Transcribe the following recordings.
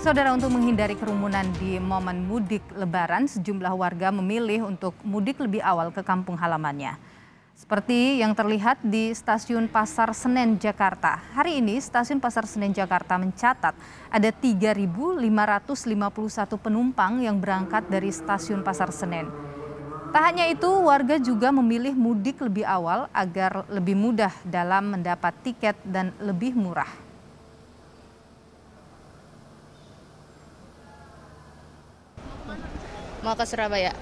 Saudara, untuk menghindari kerumunan di momen mudik Lebaran, sejumlah warga memilih untuk mudik lebih awal ke kampung halamannya. Seperti yang terlihat di Stasiun Pasar Senen, Jakarta. Hari ini, Stasiun Pasar Senen, Jakarta mencatat ada 3.551 penumpang yang berangkat dari Stasiun Pasar Senen. Tak hanya itu, warga juga memilih mudik lebih awal agar lebih mudah dalam mendapat tiket dan lebih murah. Mau ke Surabaya.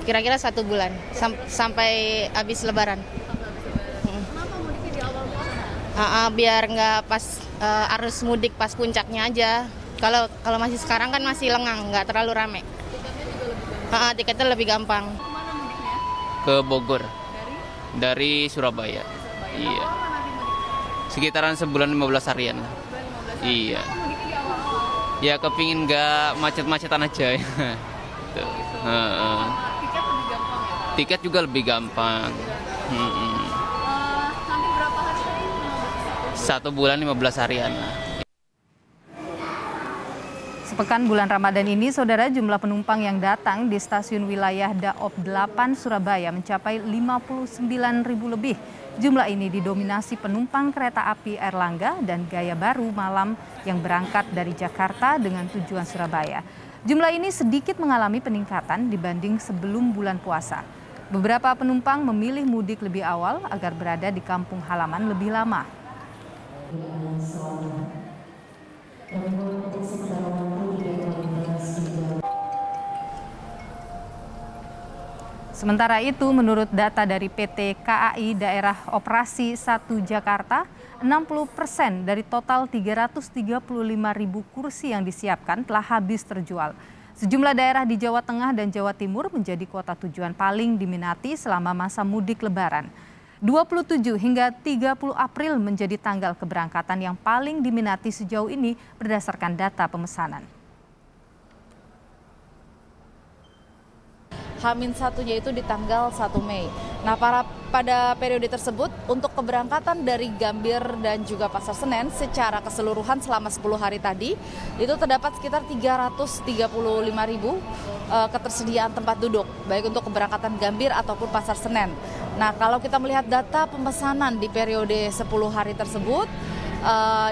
Kira-kira 1 bulan sampai habis Lebaran. Kenapa mudiknya di awal puasa? Biar nggak pas arus mudik pas puncaknya aja. Kalau masih sekarang kan masih lengang, nggak terlalu rame. Tiketnya juga lebih gampang. Tiketnya lebih gampang. Kemana mudiknya? Ke Bogor Dari dari Surabaya. Surabaya. Iya. Berapa lama nanti mudiknya? Sekitaran sebulan 15 harian. Bulan 15 hari. Iya. Kenapa mudiknya di awal-awal? Ya kepingin nggak macet-macetan aja ya. Tuh. Heeh. Tiket lebih gampang ya? Tiket juga lebih gampang. Nanti berapa hari tadi? 1 bulan 15 harian. Sepekan bulan Ramadan ini, saudara, jumlah penumpang yang datang di stasiun wilayah Daop 8 Surabaya mencapai 59.000 lebih. Jumlah ini didominasi penumpang kereta api Airlangga dan Gaya Baru Malam yang berangkat dari Jakarta dengan tujuan Surabaya. Jumlah ini sedikit mengalami peningkatan dibanding sebelum bulan puasa. Beberapa penumpang memilih mudik lebih awal agar berada di kampung halaman lebih lama. Sementara itu, menurut data dari PT KAI Daerah Operasi 1 Jakarta, 60% dari total 335.000 kursi yang disiapkan telah habis terjual. Sejumlah daerah di Jawa Tengah dan Jawa Timur menjadi kota tujuan paling diminati selama masa mudik Lebaran. 27 hingga 30 April menjadi tanggal keberangkatan yang paling diminati sejauh ini berdasarkan data pemesanan. H-1-nya itu di tanggal 1 Mei. Nah, pada periode tersebut untuk keberangkatan dari Gambir dan juga Pasar Senen secara keseluruhan selama 10 hari tadi itu terdapat sekitar 335.000 ketersediaan tempat duduk baik untuk keberangkatan Gambir ataupun Pasar Senen. Nah, kalau kita melihat data pemesanan di periode 10 hari tersebut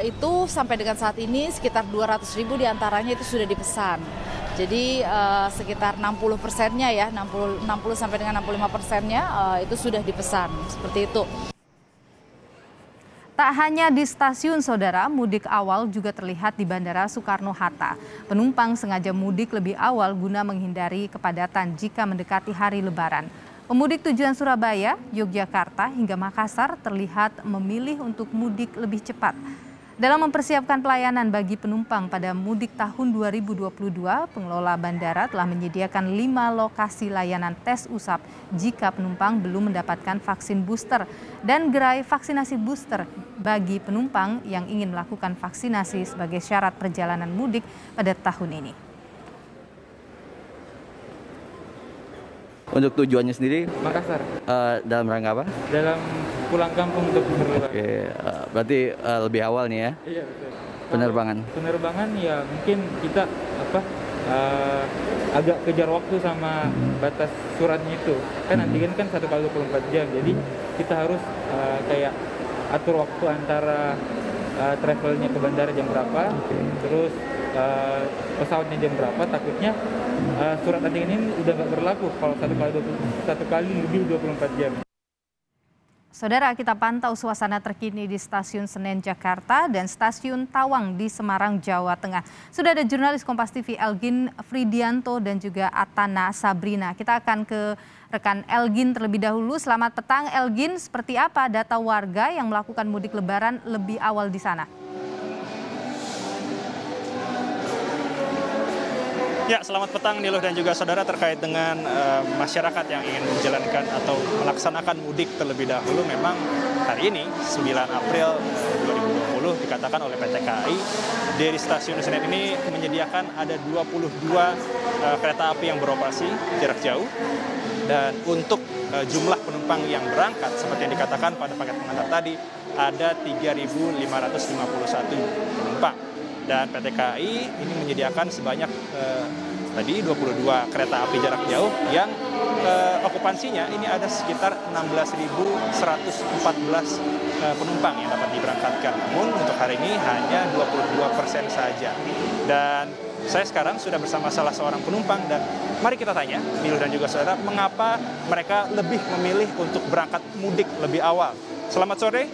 itu sampai dengan saat ini sekitar 200.000 diantaranya itu sudah dipesan. Jadi sekitar 60%-nya ya, 60 sampai dengan 65%-nya itu sudah dipesan, seperti itu. Tak hanya di stasiun, saudara, mudik awal juga terlihat di Bandara Soekarno-Hatta. Penumpang sengaja mudik lebih awal guna menghindari kepadatan jika mendekati hari Lebaran. Pemudik tujuan Surabaya, Yogyakarta hingga Makassar terlihat memilih untuk mudik lebih cepat. Dalam mempersiapkan pelayanan bagi penumpang pada mudik tahun 2022, pengelola bandara telah menyediakan 5 lokasi layanan tes usap jika penumpang belum mendapatkan vaksin booster dan gerai vaksinasi booster bagi penumpang yang ingin melakukan vaksinasi sebagai syarat perjalanan mudik pada tahun ini. Untuk tujuannya sendiri, Makassar, dalam rangka apa? dalam pulang kampung untuk berlebaran. Oke, berarti lebih awal nih ya, Iya, betul. penerbangan. Penerbangan ya mungkin kita agak kejar waktu sama batas suratnya itu. Kan antigen kan 1 kali 24 jam. Jadi kita harus kayak atur waktu antara travelnya ke bandara jam berapa, terus pesawatnya jam berapa. Takutnya surat antigen ini udah nggak berlaku kalau 1 kali lebih 24 jam. Saudara, kita pantau suasana terkini di Stasiun Senen, Jakarta dan Stasiun Tawang di Semarang, Jawa Tengah. Sudah ada jurnalis Kompas TV Elgin Fridianto dan juga Atana Sabrina. Kita akan ke rekan Elgin terlebih dahulu. Selamat petang, Elgin. Seperti apa data warga yang melakukan mudik Lebaran lebih awal di sana? Ya, selamat petang Niluh dan juga saudara. Terkait dengan masyarakat yang ingin menjalankan atau melaksanakan mudik terlebih dahulu, memang hari ini 9 April 2020 dikatakan oleh PT KAI dari Stasiun Senen ini menyediakan ada 22 kereta api yang beroperasi jarak jauh, dan untuk jumlah penumpang yang berangkat seperti yang dikatakan pada paket pengantar tadi ada 3.551 penumpang. Dan PT KAI ini menyediakan sebanyak tadi 22 kereta api jarak jauh yang okupansinya ini ada sekitar 16.114 penumpang yang dapat diberangkatkan. Namun untuk hari ini hanya 22% saja. Dan saya sekarang sudah bersama salah seorang penumpang dan mari kita tanya, Niluh dan juga saudara, mengapa mereka lebih memilih untuk berangkat mudik lebih awal. Selamat sore,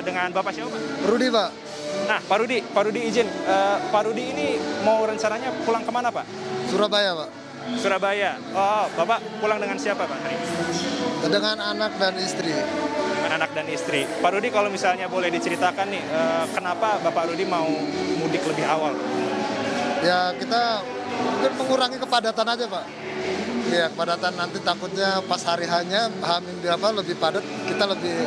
dengan Bapak siapa, Pak? Rudi, Pak. Nah, Pak Rudi izin. Pak Rudi ini mau rencananya pulang kemana, Pak? Surabaya, Pak. Surabaya. Oh, Bapak pulang dengan siapa, Pak? Dengan anak dan istri. Dengan anak dan istri. Pak Rudi, kalau misalnya boleh diceritakan nih, kenapa Bapak Rudi mau mudik lebih awal? Ya, kita mungkin mengurangi kepadatan aja, Pak. Ya, kepadatan nanti takutnya pas hari hanya lebih padat, kita lebih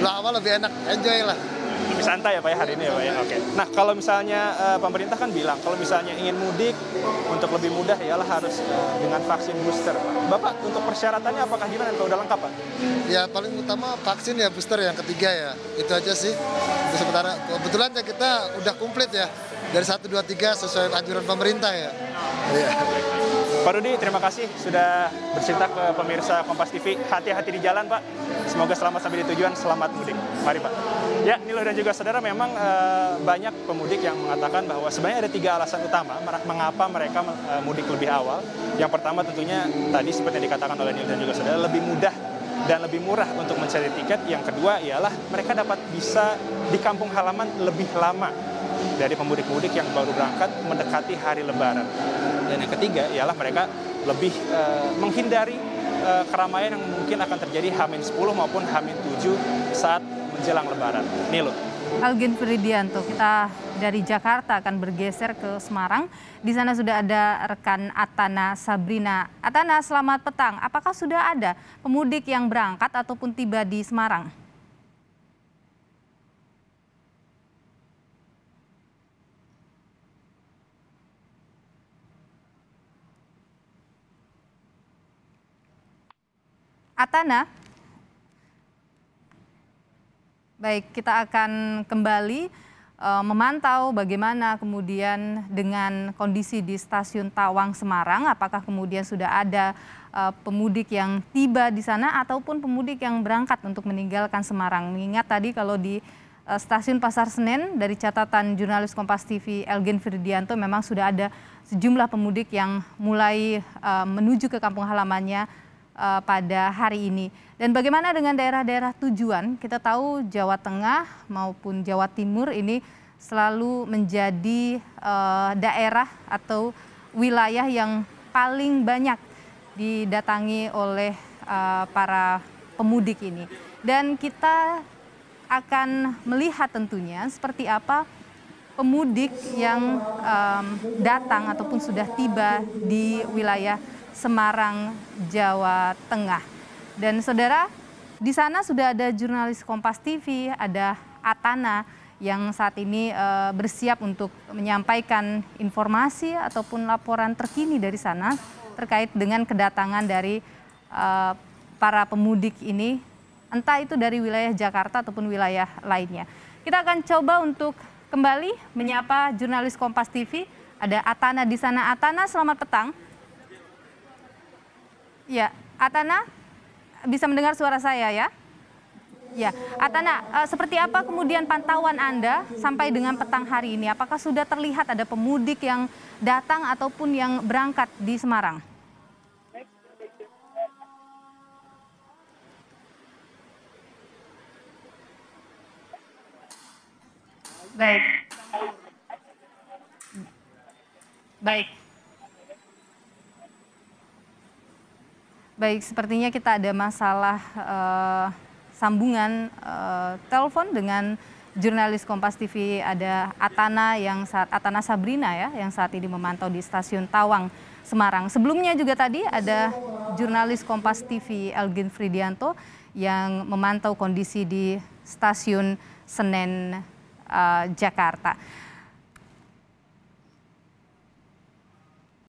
awal lebih enak, enjoy lah. Lebih santai ya Pak ya hari ini ya Pak ya. Oke. Nah kalau misalnya pemerintah kan bilang kalau misalnya ingin mudik untuk lebih mudah ialah harus dengan vaksin booster. Bapak untuk persyaratannya apakah gimana? Atau udah lengkap Pak? Ya paling utama vaksin ya booster yang ketiga ya. Itu aja sih. Untuk sementara kebetulan ya kita udah komplit ya dari 1, 2, 3 sesuai anjuran pemerintah ya. Iya. Pak Rudi, terima kasih sudah bercerita ke pemirsa Kompas TV. Hati-hati di jalan, Pak. Semoga selamat sampai di tujuan, selamat mudik. Mari, Pak. Ya, Niluh dan juga saudara, memang banyak pemudik yang mengatakan bahwa sebenarnya ada 3 alasan utama mengapa mereka mudik lebih awal. Yang pertama tentunya tadi seperti yang dikatakan oleh Niluh dan juga saudara, lebih mudah dan lebih murah untuk mencari tiket. Yang kedua ialah mereka dapat bisa di kampung halaman lebih lama dari pemudik-pemudik yang baru berangkat mendekati hari Lebaran. Dan yang ketiga ialah mereka lebih menghindari keramaian yang mungkin akan terjadi H-10 maupun H-7 saat menjelang Lebaran. Niluh. Algin Fridianto, kita dari Jakarta akan bergeser ke Semarang. Di sana sudah ada rekan Atana Sabrina. Atana, selamat petang. Apakah sudah ada pemudik yang berangkat ataupun tiba di Semarang? Atana, baik, kita akan kembali memantau bagaimana kemudian dengan kondisi di Stasiun Tawang Semarang. Apakah kemudian sudah ada pemudik yang tiba di sana ataupun pemudik yang berangkat untuk meninggalkan Semarang. Mengingat tadi kalau di Stasiun Pasar Senen dari catatan jurnalis Kompas TV Elgen Firdianto memang sudah ada sejumlah pemudik yang mulai menuju ke kampung halamannya pada hari ini. Dan bagaimana dengan daerah-daerah tujuan? Kita tahu Jawa Tengah maupun Jawa Timur ini selalu menjadi daerah atau wilayah yang paling banyak didatangi oleh para pemudik ini. Dan kita akan melihat tentunya seperti apa pemudik yang datang ataupun sudah tiba di wilayah Semarang, Jawa Tengah. Dan saudara, di sana sudah ada jurnalis Kompas TV, ada Atana yang saat ini bersiap untuk menyampaikan informasi ataupun laporan terkini dari sana terkait dengan kedatangan dari para pemudik ini, entah itu dari wilayah Jakarta ataupun wilayah lainnya. Kita akan coba untuk kembali menyapa jurnalis Kompas TV, ada Atana di sana. Atana, selamat petang. Ya, Atana bisa mendengar suara saya ya? Ya, Atana, seperti apa kemudian pantauan Anda sampai dengan petang hari ini? Apakah sudah terlihat ada pemudik yang datang ataupun yang berangkat di Semarang? Baik. Baik. Baik, sepertinya kita ada masalah sambungan telepon dengan jurnalis Kompas TV, ada Atana Sabrina ya, yang saat ini memantau di Stasiun Tawang Semarang. Sebelumnya juga tadi ada jurnalis Kompas TV Elgen Fridianto yang memantau kondisi di Stasiun Senen Jakarta.